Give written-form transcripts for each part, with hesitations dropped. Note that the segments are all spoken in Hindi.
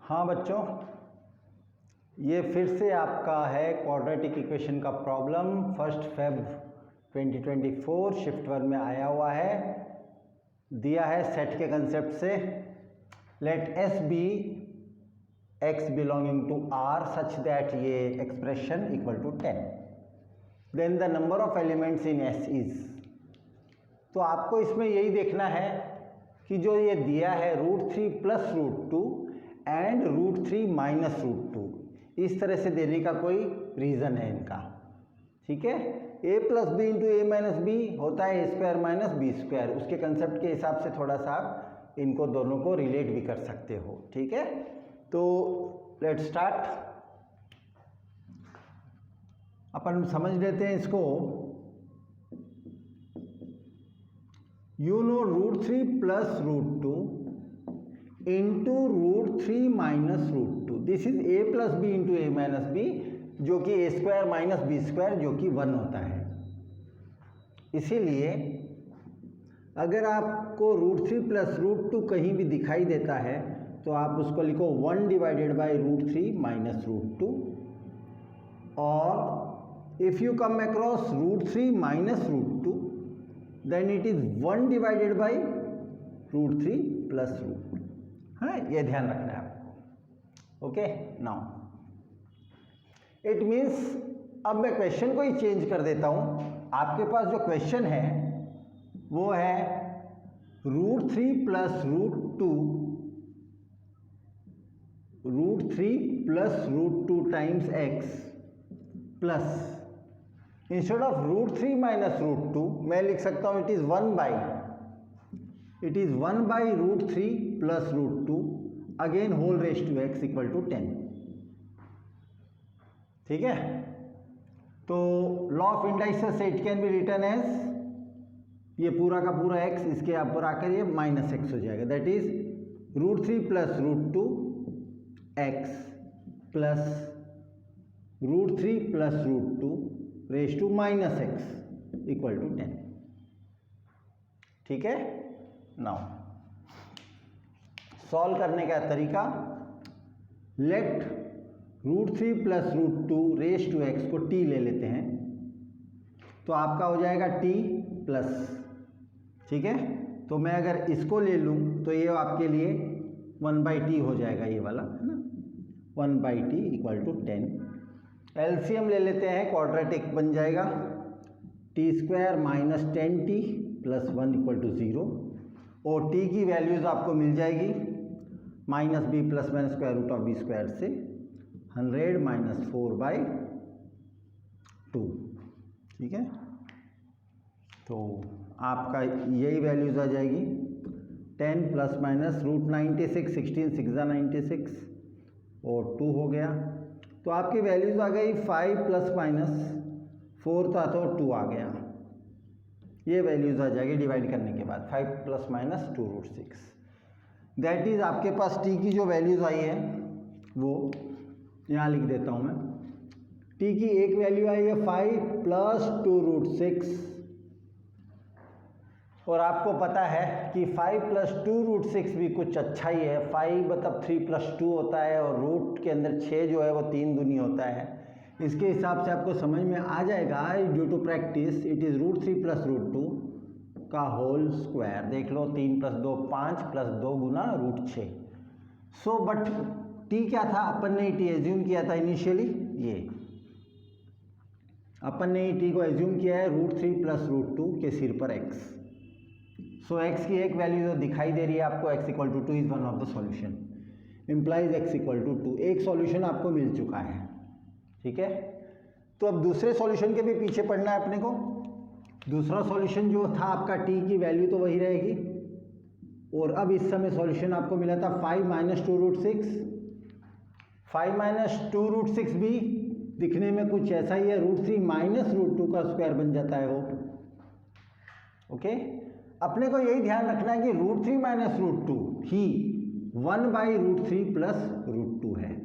हाँ बच्चों, ये फिर से आपका है क्वाड्रेटिक इक्वेशन का प्रॉब्लम 1 Feb 2024 शिफ्ट 1 में आया हुआ है। दिया है सेट के कंसेप्ट से, let S be X belonging to R such that ये expression equal to 10, then the number of elements in S is. तो आपको इसमें यही देखना है कि जो ये दिया है √3 प्लस √2 एंड √3 माइनस √2, इस तरह से देने का कोई रीज़न है इनका, ठीक है। a plus B into A minus B होता है a square minus B square, उसके कंसेप्ट के हिसाब से थोड़ा सा आप इनको दोनों को रिलेट भी कर सकते हो, ठीक है। तो लेट स्टार्ट, अपन समझ लेते हैं इसको। You know √3 plus √2 into √3 minus √2, this is a plus B into A minus B, जो कि a square minus B square जो कि 1 होता है। इसीलिए अगर आपको √3 प्लस √2 कहीं भी दिखाई देता है तो आप उसको लिखो 1 डिवाइडेड बाई √3 माइनस √2, और if you come across √3 minus √2 then it is 1 divided by √3 plus √2। हाँ, ये ध्यान रखना है आपको। ओके, नाउ इट मीन्स, अब मैं क्वेश्चन को ही चेंज कर देता हूं। आपके पास जो क्वेश्चन है वो है √3 plus √2, √3 plus √2 times x plus, instead of √3 minus √2 मैं लिख सकता हूं it is 1 by √3 plus √2 again whole raise to x equal to 10, ठीक है। तो लॉ ऑफ इंडाइसेस से it can be written as, ये पूरा का पूरा x इसके ऊपर आकर ये माइनस x हो जाएगा, that is √3 plus √2 x plus √3 plus √2 raise to minus x equal to 10, ठीक है। नाउ सॉल्व करने का तरीका, let √3 plus √2 raise to x को t ले लेते हैं, तो आपका हो जाएगा t प्लस, ठीक है। तो मैं अगर इसको ले लूँ तो ये आपके लिए 1/t हो जाएगा, ये वाला है ना, 1/t इक्वल टू 10। एलसीएम ले लेते हैं, क्वाड्रेटिक बन जाएगा, t square minus 10t plus 1 equal to 0, और t की वैल्यूज़ आपको मिल जाएगी minus B plus minus square root of B square से 100 माइनस 4/2, ठीक है। तो आपका यही वैल्यूज़ आ जाएगी 10 प्लस माइनस √96, 16 6 96 और 2 हो गया। तो आपकी वैल्यूज़ आ गई 5 प्लस माइनस 4 था तो 2 आ गया, ये वैल्यूज़ आ जाएगी डिवाइड करने के बाद 5 प्लस माइनस 2√6, दैट इज़ आपके पास t की जो वैल्यूज़ आई है वो यहाँ लिख देता हूँ मैं। t की एक वैल्यू आई है 5 प्लस 2√6, और आपको पता है कि 5 प्लस 2√6 भी कुछ अच्छा ही है। 5 मतलब 3 प्लस 2 होता है, और रूट के अंदर 6 जो है वो 3 दूनी होता है। इसके हिसाब से आपको समझ में आ जाएगा, due to practice it is √3 plus √2 का होल स्क्वायर। देख लो, 3 प्लस 2 5 प्लस 2 गुना √6। सो बट t क्या था, अपन ने t एज्यूम किया था इनिशियली, ये अपन ने t को एज्यूम किया है √3 प्लस √2 के सिर पर x। सो x की एक वैल्यू जो दिखाई दे रही है आपको, x equal to 2 is one of the solution, implies x equal to 2। एक सॉल्यूशन आपको मिल चुका है, ठीक है। तो अब दूसरे सॉल्यूशन के भी पीछे पड़ना है अपने को। दूसरा सॉल्यूशन जो था आपका t की वैल्यू तो वही रहेगी, और अब इस समय सॉल्यूशन आपको मिला था 5 माइनस 2√6। 5 माइनस 2√6 भी दिखने में कुछ ऐसा ही है, √3 माइनस √2 का स्क्वायर बन जाता है वो, ओके। अपने को यही ध्यान रखना है कि √3 माइनस √2 ही 1/√3 प्लस √2 है।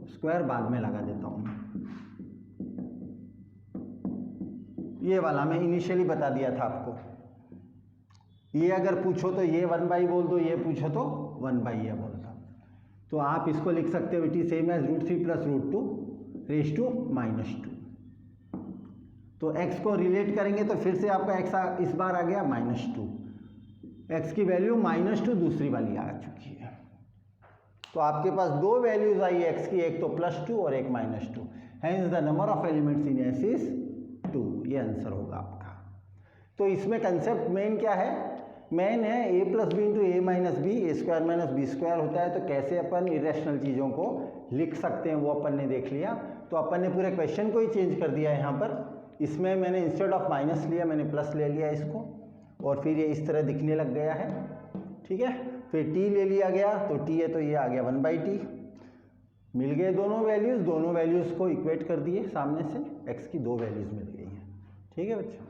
स्क्वायर बाद में लगा देता हूँ, ये वाला मैं इनिशियली बता दिया था आपको। ये अगर पूछो तो ये 1/, बोल दो, ये पूछो तो 1/, बोल दो। तो आप इसको लिख सकते हो it is same as √3 + √2 raise to -2। तो x को रिलेट करेंगे तो फिर से आपका x इस बार आ गया -2, x की वैल्यू -2 दूसरी वाली आ चुकी है। तो आपके पास दो वैल्यूज आई x की, एक तो +2 और एक -2, hence the number of elements in S is 2। ये आंसर होगा आपका। तो इसमें कंसेप्ट मेन क्या है? मेन है a + b × a - b, a² - b² होता है। तो कैसे अपन इरेशनल चीज़ों को लिख सकते हैं वो अपन ने देख लिया। तो अपन ने पूरे क्वेश्चन को ही चेंज कर दिया है यहाँ पर। इसमें मैंने इंस्टेड ऑफ माइनस लिया, मैंने प्लस ले लिया इसको, और फिर ये इस तरह दिखने लग गया है। ठीक है, फिर t ले लिया गया, तो t है तो ये आ गया 1/t। मिल गए दोनों वैल्यूज़ को इक्वेट कर दिए सामने से, x की दो वैल्यूज़ मिल गई हैं। ठीक है बच्चों।